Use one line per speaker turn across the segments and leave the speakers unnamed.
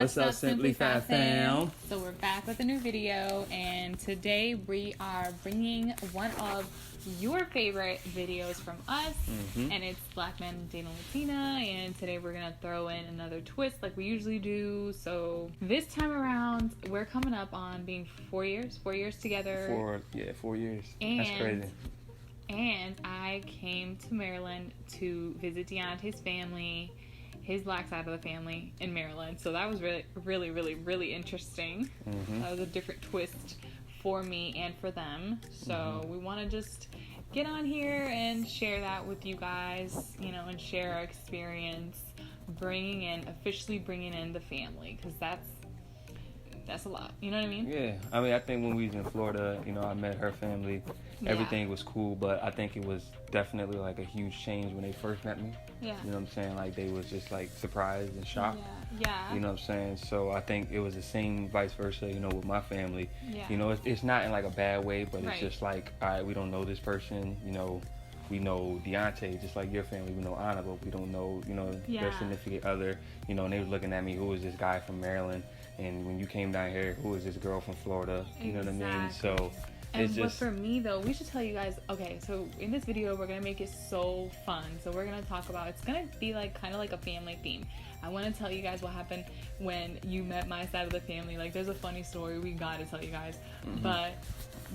What's up, Simply Fat Fam?
So we're back with a new video, and today we are bringing one of your favorite videos from us, and it's Black Men Dating Latina, and today we're going to throw in another twist like we usually do. So this time around, we're coming up on being 4 years together.
4 years.
And,
that's crazy.
And I came to Maryland to visit Deontay's family, his black side of the family in Maryland. So that was really interesting. That was a different twist for me and for them. So we want to just get on here and share that with you guys, you know, and share our experience officially bringing in the family, because that's a lot, you know what I mean?
Yeah, I mean, I think when we was in Florida, you know, I met her family. Everything was cool, but I think it was definitely like a huge change when they first met me.
Yeah.
You know what I'm saying? Like, they was just like surprised and shocked.
Yeah.
You know what I'm saying? So I think it was the same vice versa, you know, with my family.
Yeah.
You know, it's not in like a bad way, but
Right.
it's just like, all right, we don't know this person, you know. We know Deontay, just like your family. We know Anna, but we don't know, you know, their significant other. You know, and they was looking at me, who is this guy from Maryland? And when you came down here, who is this girl from Florida? You know what I mean? So it's just...
But for me, though, we should tell you guys, okay, so in this video, we're going to make it so fun. So we're going to talk about, it's going to be like kind of like a family theme. I want to tell you guys what happened when you met my side of the family. Like, there's a funny story we got to tell you guys. But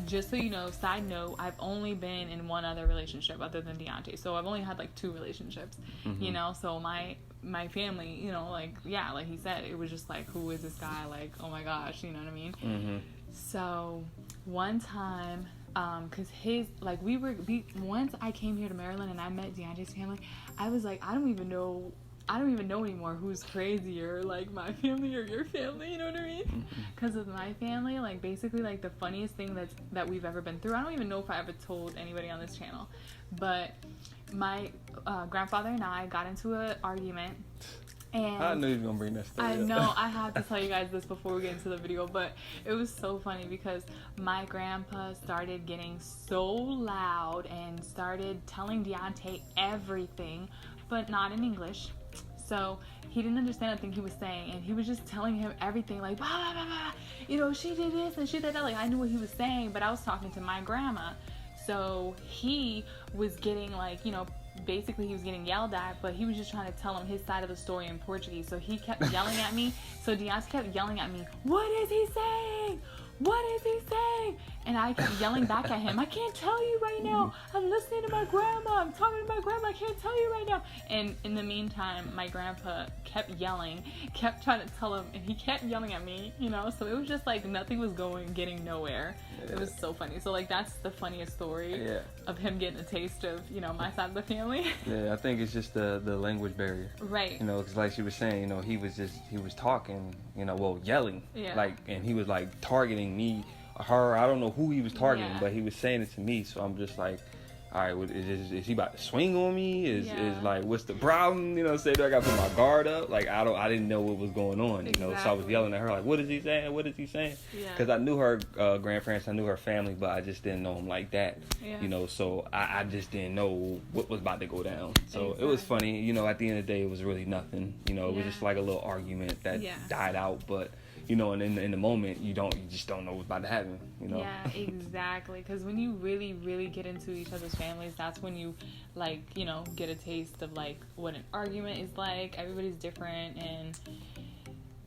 just so you know, side note, I've only been in one other relationship other than Deontay. So I've only had like 2 relationships, you know? So my family, you know, like, yeah, like he said, it was just like, who is this guy? Like, oh my gosh, you know what I mean? So one time, cause once I came here to Maryland and I met Deontay's family, I was like, I don't even know anymore who's crazier, like my family or your family, you know what I mean? Because of my family, like, basically, like, the funniest thing that we've ever been through, I don't even know if I ever told anybody on this channel, but my grandfather and I got into an argument, and
I knew you were going to bring that story
I
up.
know, I have to tell you guys this before we get into the video, but it was so funny because my grandpa started getting so loud and started telling Deontay everything, but not in English. So he didn't understand a thing he was saying, and he was just telling him everything, like, blah, blah, blah, blah. You know, she did this and she did that. Like, I knew what he was saying, but I was talking to my grandma. So he was getting, like, you know, basically he was getting yelled at, but he was just trying to tell him his side of the story in Portuguese. So he kept yelling at me. So Deontay kept yelling at me, what is he saying? What is he saying? And I kept yelling back at him, I can't tell you right now. I'm listening to my grandma. I'm talking to my grandma. I can't tell you right now. And in the meantime, my grandpa kept yelling, kept trying to tell him, and he kept yelling at me, you know? So it was just like nothing was getting nowhere. It was so funny. So, like, that's the funniest story of him getting a taste of, you know, my side of the family.
Yeah, I think it's just the language barrier.
Right.
You know, because like she was saying, you know, he was talking, you know, well, yelling.
Yeah.
Like, and he was, like, targeting me, her, I don't know who he was targeting,
Yeah.
but he was saying it to me, so I'm just like, all right, is he about to swing on me? Is like, what's the problem? You know, say, do I got to put my guard up? Like, I didn't know what was going on, you know, so I was yelling at her, like, what is he saying? What is he saying? Because I knew her grandparents, I knew her family, but I just didn't know him like that, you know, so I just didn't know what was about to go down. So it was funny, you know, at the end of the day, it was really nothing, you know, it was just like a little argument that died out, but you know, and in the moment, you just don't know what's about to happen, you know?
Yeah, exactly. Because when you really get into each other's families, that's when you, like, you know, get a taste of, like, what an argument is like. Everybody's different,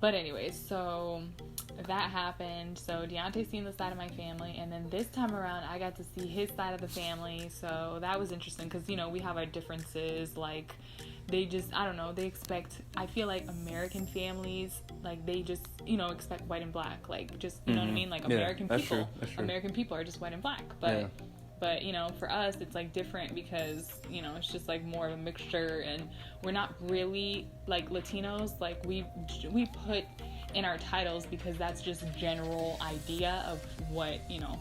but anyways, so that happened. So Deontay seen the side of my family, and then this time around, I got to see his side of the family, so that was interesting, because, you know, we have our differences, like, they just, I don't know, I feel like American families, like, they just, you know, expect white and black, like, just, you know what I mean, like, American people,
that's true.
American people are just white and black, but, you know, for us, it's, like, different, because, you know, it's just, like, more of a mixture, and we're not really, like, Latinos, like, we put in our titles, because that's just general idea of what, you know,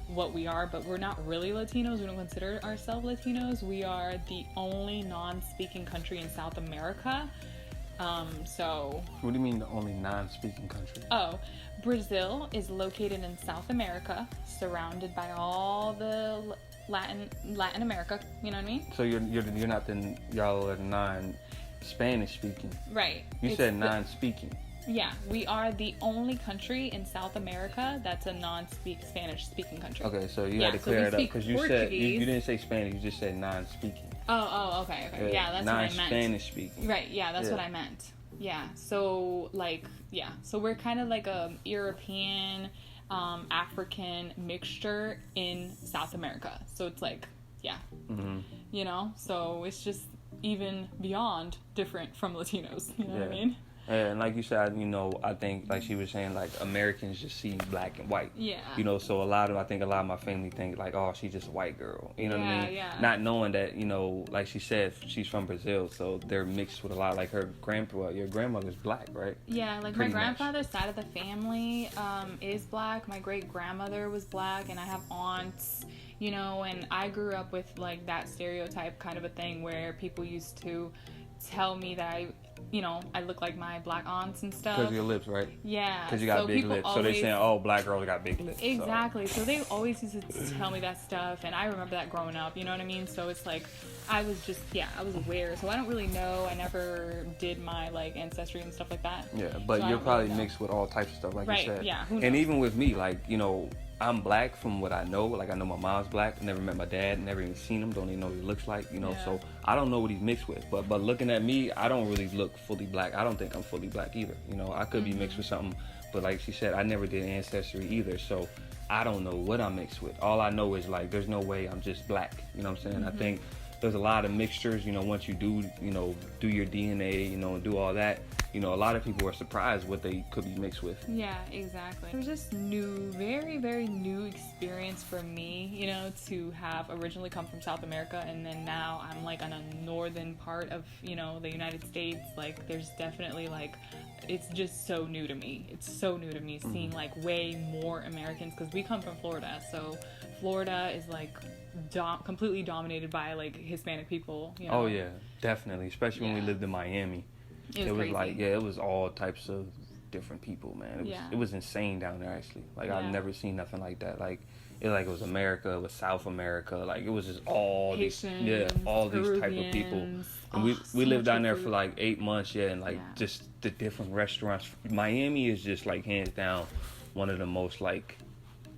what we are, but we're not really Latinos. We don't consider ourselves Latinos. We are the only non-speaking country in South America. So
what do you mean the only non-speaking country?
Oh, Brazil is located in South America, surrounded by all the Latin America. You know what I mean?
So you're not y'all are non-Spanish speaking.
Right.
You said non-speaking.
Yeah, we are the only country in South America that's a non-Spanish speaking country.
Okay, so you had to clear it up because you said you didn't say Spanish, you just said non-speaking.
Okay. Yeah, that's what I meant.
Non-Spanish speaking.
Right, yeah, that's what I meant. Yeah, so like, so we're kind of like a European, African mixture in South America. So it's like, you know, so it's just even beyond different from Latinos. You know what I mean?
And like you said, you know, I think like she was saying, like Americans just see black and white.
Yeah.
You know, so I think a lot of my family think like, oh, she's just a white girl. You know what I mean?
Yeah.
Not knowing that, you know, like she said, she's from Brazil, so they're mixed with a lot. Like your grandmother's black, right?
Yeah, like my grandfather's side of the family is black. My great grandmother was black, and I have aunts. You know, and I grew up with like that stereotype kind of a thing where people used to tell me that I look like my black aunts and stuff.
Because of your lips, right?
Yeah.
Because you got big lips. So they're saying, oh, black girls got big lips.
Exactly. So they always used to tell me that stuff, and I remember that growing up, you know what I mean? So it's like, I was aware. So I don't really know. I never did my like ancestry and stuff like that.
Yeah, but so you're probably mixed with all types of stuff, like you said.
Yeah, who knows?
And even with me, like, you know, I'm black from what I know. Like, I know my mom's black. Never met my dad. Never even seen him. Don't even know what he looks like. You know, so I don't know what he's mixed with. But looking at me, I don't really look fully black. I don't think I'm fully black either. You know, I could be mixed with something. But like she said, I never did ancestry either. So I don't know what I'm mixed with. All I know is, like, there's no way I'm just black. You know what I'm saying? I think there's a lot of mixtures. You know, once you do your DNA, you know, and do all that, you know, a lot of people are surprised what they could be mixed with.
Yeah, exactly. It was just new, very, very new experience for me, you know, to have originally come from South America, and then now I'm like on a northern part of, you know, the United States. Like, there's definitely like, it's just so new to me. It's so new to me seeing like way more Americans, because we come from Florida, so Florida is like completely dominated by like Hispanic people, you know?
Oh yeah, definitely, especially when we lived in Miami. It was crazy. Like, it was all types of different people, man. It was insane down there, actually. Like, I've never seen nothing like that. Like, it was America, it was South America. Like, it was just all
Haitians,
these type of people. And we lived down there for like 8 months, and like just the different restaurants. Miami is just like hands down one of the most like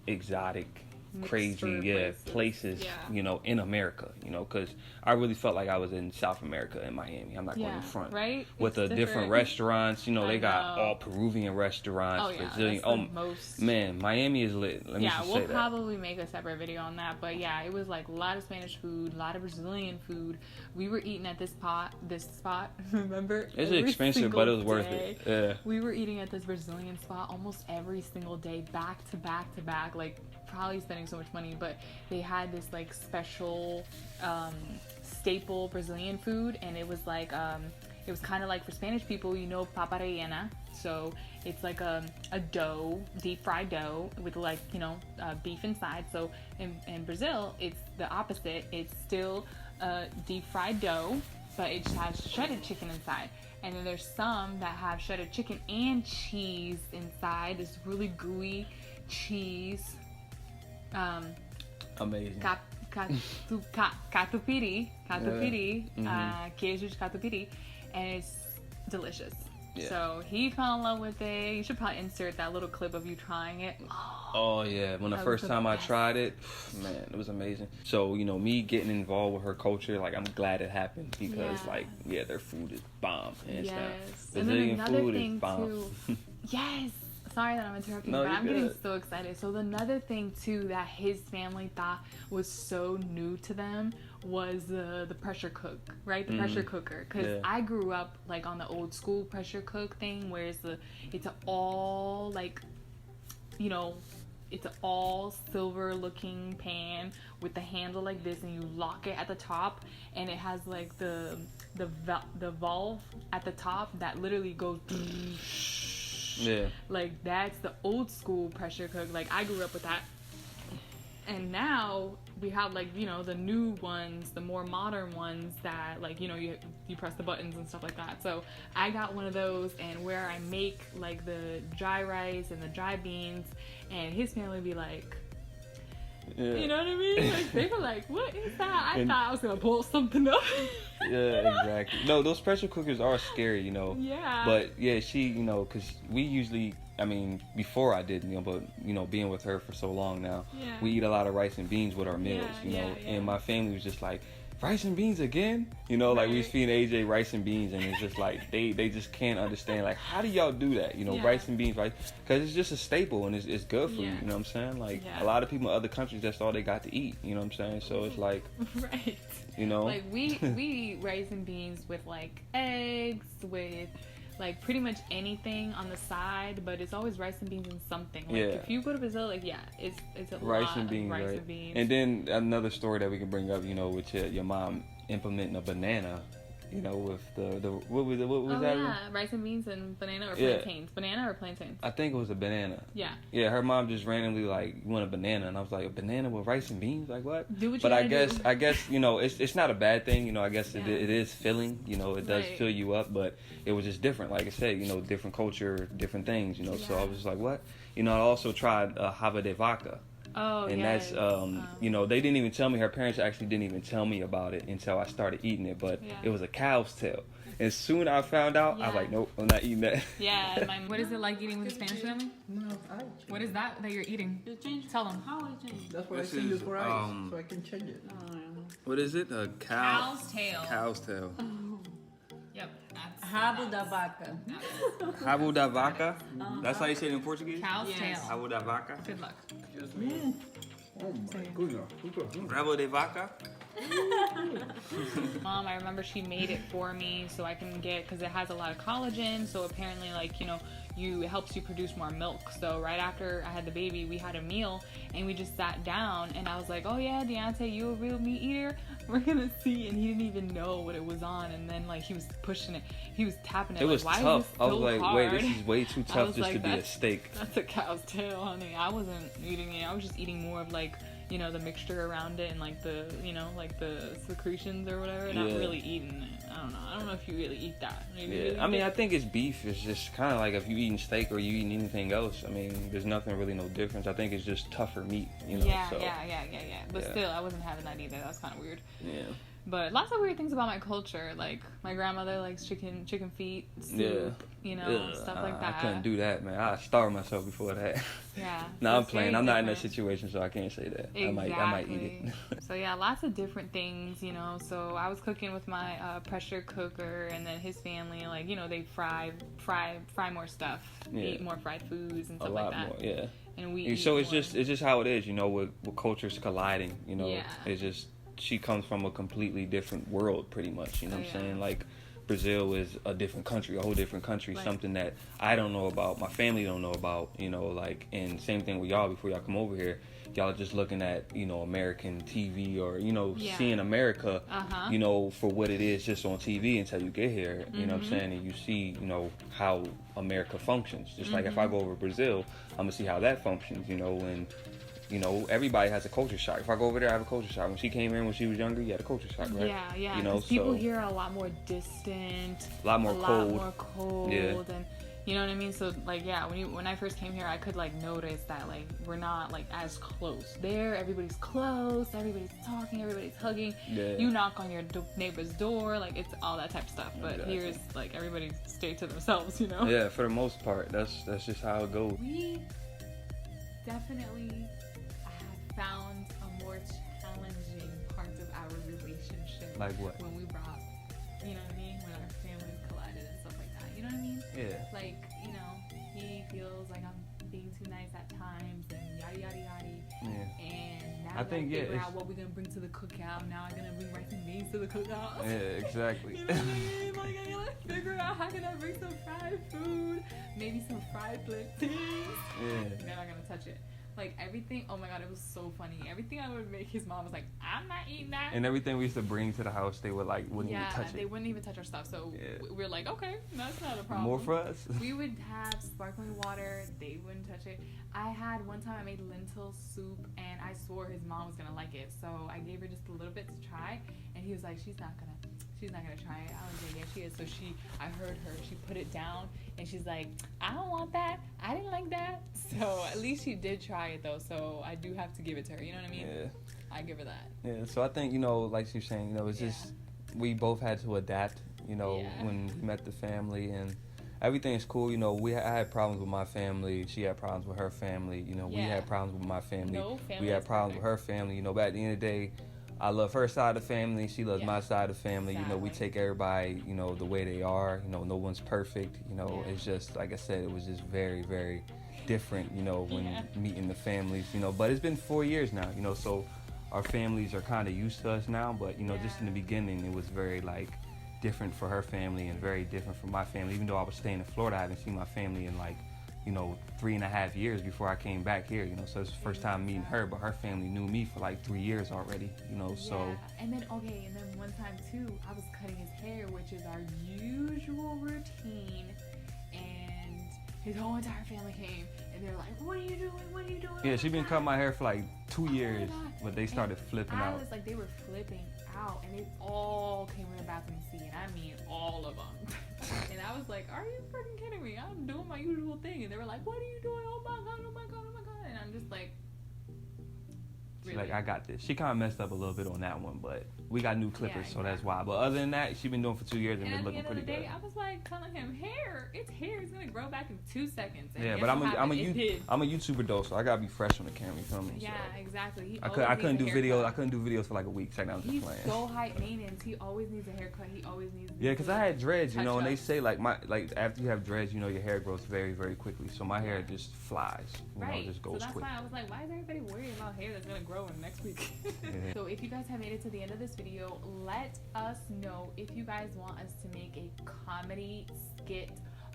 exotic, crazy places you know, in America, you know, because I really felt like I was in South America in Miami. I'm not going in front,
right?
With the different restaurants, you know, they got all Peruvian restaurants, Brazilian. Man, Miami is lit. Let me just say that.
We'll probably make a separate video on that, but yeah, it was like a lot of Spanish food, a lot of Brazilian food. We were eating at this spot, remember?
It's expensive, but it was worth it. Yeah.
We were eating at this Brazilian spot almost every single day, back to back to back, like probably spending so much money, but they had this like special staple Brazilian food, and it was like it was kind of like, for Spanish people, you know, papa rellena. So it's like a dough, deep fried dough with like, you know, beef inside. So in Brazil, it's the opposite. It's still deep fried dough, but it has shredded chicken inside. And then there's some that have shredded chicken and cheese inside. This really gooey cheese.
Amazing.
Catupiry, queijo de catupiry, and it's delicious. Yeah. So he fell in love with it. You should probably insert that little clip of you trying it.
Oh yeah, when the first time I tried it, man, it was amazing. So, you know, me getting involved with her culture, like, I'm glad it happened, because like, their food is bomb, hands down. Brazilian food is bomb.
Yes. Sorry that I'm interrupting, but I'm getting so excited. So another thing too that his family thought was so new to them was the pressure cook, right? The pressure cooker. Because I grew up like on the old school pressure cook thing, where it's all like, you know, it's an all silver looking pan with the handle like this, and you lock it at the top, and it has like the valve at the top that literally goes. Yeah, like that's the old school pressure cook. Like, I grew up with that, and now we have like, you know, the new ones, the more modern ones that like, you know, you press the buttons and stuff like that. So I got one of those, and where I make like the dry rice and the dry beans, and his family would be like,
Yeah.
You know what I mean? Like, they were like, what is that? I thought I was going to pull something up.
Yeah, exactly. No, those pressure cookers are scary, you know.
Yeah.
But yeah, she, you know, because we usually, I mean, before I didn't, you know, but, you know, being with her for so long now, we eat a lot of rice and beans with our meals, you know. And my family was just like, rice and beans again? You know, like we was feeding AJ rice and beans, and it's just like, they just can't understand, like, how do y'all do that? You know, rice and beans, right? Because it's just a staple, and it's good for you, you know what I'm saying? Like, a lot of people in other countries, that's all they got to eat, you know what I'm saying? So it's like,
right.
You know?
Like, we eat rice and beans with, like, eggs, with, like, pretty much anything on the side, but it's always rice and beans and something. Like, if you go to Brazil, like, it's a
rice
lot
and beans,
of rice
right?
and beans.
And then another story that we can bring up, you know, with your mom implementing a banana, you know, with the what was that?
Yeah, rice and beans and banana or plantains. Banana or plantains?
I think it was a banana.
Yeah.
Yeah, her mom just randomly like, you want a banana, and I was like, a banana with rice and beans, like what?
Do what you
But I
do.
guess you know, it's not a bad thing, you know. I guess it is filling, you know, it does fill you up, but it was just different. Like I said, you know, different culture, different things, you know. So I was just like, what? You know, I also tried hava de vaca.
Oh,
and that's you know, they didn't even tell me, her parents actually didn't even tell me about it until I started eating it, but it was a cow's tail. And soon I found out, I was like, nope, I'm not eating that.
Yeah. What is it like eating with the Spanish family?
No,
What is that you're eating? Tell them.
How I change? That's what I send you for ice, so I can change it.
What is it? A
Cow's tail.
Cow's tail.
Yep.
Rabo da vaca.
Rabo da vaca? That's how you say it in Portuguese?
Cow's tail.
Rabo da vaca?
Good luck.
Oh my goodness.
Rabo de vaca?
Mom, I remember she made it for me so I can get, because it has a lot of collagen, so apparently, like, you know, it helps you produce more milk. So right after I had the baby, we had a meal and we just sat down, and I was like, oh yeah, Deontay, you a real meat eater? We're gonna see. And he didn't even know what it was on, and then like he was pushing it, he was tapping it.
It was
like,
tough.
Why is this so
I was like,
hard?
wait, this is way too tough just to be a steak.
That's a cow's tail, honey. I wasn't eating it. I was just eating more of like, you know, the mixture around it and like the, you know, like the secretions or whatever. Not really eating it. I don't know. I don't know if you really eat that.
I mean, I think it's beef. It's just kind of like if you eating steak or you eating anything else. I mean, there's nothing really no difference. I think it's just tougher meat, you know.
Yeah. But still, I wasn't having that either. That was kind of weird.
Yeah.
But lots of weird things about my culture. Like, my grandmother likes chicken feet, soup, you know, stuff like that.
I couldn't do that, man. I starved myself before that.
Yeah.
No, I'm playing. I'm not in that situation, so I can't say that.
Exactly.
I might eat it.
So, yeah, lots of different things, you know. So, I was cooking with my pressure cooker, and then his family, like, you know, they fry more stuff. Eat more fried foods and stuff like that.
A lot more, yeah.
And we
so it's just how it is, you know, with cultures colliding, you know.
Yeah.
It's just, she comes from a completely different world, pretty much, you know what I'm saying? Like, Brazil is a different country, a whole different country, something that I don't know about, my family don't know about, you know, like, and same thing with y'all. Before y'all come over here, y'all are just looking at, you know, American TV or, you know, seeing America, you know, for what it is just on TV until you get here, you know what I'm saying? And you see, you know, how America functions. Just like if I go over to Brazil, I'm gonna see how that functions, you know, and you know, everybody has a culture shock. If I go over there, I have a culture shock. When she came here when she was younger, you had a culture shock, right?
Yeah.
You know,
people here are a lot more distant,
a lot more
cold, and you know what I mean. So like, yeah, when I first came here, I could like notice that like we're not like as close. There, everybody's close, everybody's talking, everybody's hugging. Yeah. You knock on your neighbor's door, like it's all that type of stuff. But here's like everybody stay to themselves, you know.
Yeah, for the most part, that's just how it goes.
We definitely found a more challenging part of our relationship.
Like what?
When we brought, you know what I mean? When our families collided and stuff like that. You know what I mean?
Yeah.
Like, you know, he feels like I'm being too nice at times and yada yada yada.
Yeah.
And now I
think
figure out what we're gonna bring to the cookout. Now I'm gonna bring rice and beans to the cookout.
Yeah, exactly.
You know what I mean? Like I gotta figure out how can I bring some fried food, maybe some fried plantains.
Yeah.
They're not gonna touch it. Like everything, oh my god, it was so funny. Everything I would make, his mom was like, I'm not eating that.
And everything we used to bring to the house, they would like wouldn't even touch it.
They wouldn't even touch our stuff. So we're like, okay, that's not a problem.
More for us.
We would have sparkling water. They wouldn't touch it. I had one time I made lentil soup, and I swore his mom was gonna like it. So I gave her just a little bit to try, and he was like, she's not gonna try it. I was like, yeah, she is. So I heard her, she put it down, and she's like, I don't want that. I didn't like that. So at least she did try it though. So I do have to give it to her. You know what I mean?
Yeah.
I give her that.
Yeah. So I think, you know, like you're saying, you know, it's just we both had to adapt. You know, when we met the family, and everything's cool. You know, I had problems with my family. She had problems with her family. You know, we had problems with my family.
No family
we had problems with her family. You know, but at the end of the day, I love her side of the family. She loves my side of the family. Exactly. You know, we take everybody, you know, the way they are. You know, no one's perfect. You know, it's just, like I said, it was just very, very different, you know, when meeting the families, you know. But it's been 4 years now, you know, so our families are kind of used to us now. But, you know, just in the beginning, it was very, like, different for her family and very different for my family. Even though I was staying in Florida, I haven't seen my family in, like, you know, 3.5 years before I came back here, you know. So it's the first time meeting her, but her family knew me for like 3 years already, you know. So
and then one time too, I was cutting his hair, which is our usual routine, and his whole entire family came and they're like, what are you doing, what are you doing?
Yeah, she been cutting my hair for like 2 years, but they started flipping out.
I was like, they were flipping out, and they all came in the bathroom to see, and I mean all of them. And I was like, are you freaking kidding me? I'm doing my usual thing. And they were like, what are you doing? Oh my god, oh my god, oh my god. And I'm just like,
really? She's like, I got this. She kind of messed up a little bit on that one, but we got new clippers, so that's why. But other than that, she's been doing it for 2 years and been looking pretty good.
I was like telling him, it's hair. It's gonna grow back in 2 seconds. And
yeah, but I'm a YouTuber though, so I gotta be fresh on the camera. You feel me?
Yeah,
so.
Exactly.
I couldn't do videos. I couldn't do videos for like a week. Check out the plan.
He's so high maintenance. He always needs a haircut. He always needs.
Yeah, because I had dreads, you know, and they say like after you have dreads, you know, your hair grows very, very quickly. So my hair just flies, you know, just goes quick.
So that's why I was like, why is everybody worried about hair that's gonna grow in next week? So if you guys have made it to the end of this video, let us know if you guys want us to make a comedy skit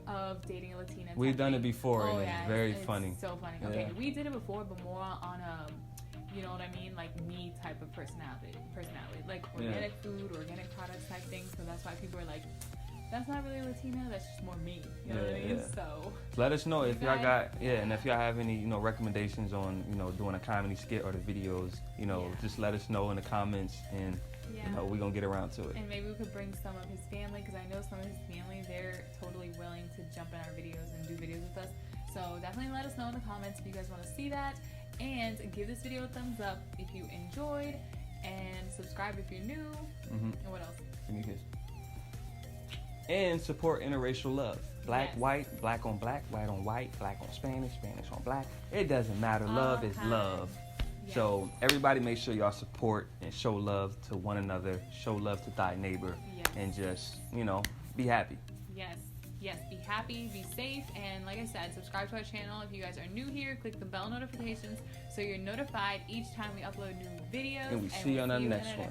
of dating a Latina.
We've done it before, and it's very funny.
So funny. Okay, we did it before, but more on you know what I mean, like me type of personality, like organic food, organic products type thing. So that's why people are like, that's not really Latina, that's just more me. You know what I mean? So
let us know if y'all got and if y'all have any, you know, recommendations on, you know, doing a comedy skit or the videos, you know, just let us know in the comments, and you know, we're gonna get around to it.
And maybe we could bring some of his family, because I know some of his family, they're totally willing to jump in our videos and do videos with us. So definitely let us know in the comments if you guys want to see that, and give this video a thumbs up if you enjoyed, and subscribe if you're new. And what else?
Give me a kiss. And support interracial love. Black, white, black on black, white on white, black on Spanish, Spanish on black. It doesn't matter. Love is love. Yes. So everybody make sure y'all support and show love to one another. Show love to thy neighbor. And just, you know, be happy.
Yes, be happy, be safe, and like I said, subscribe to our channel. If you guys are new here, click the bell notifications so you're notified each time we upload new videos.
And we see you on the next one.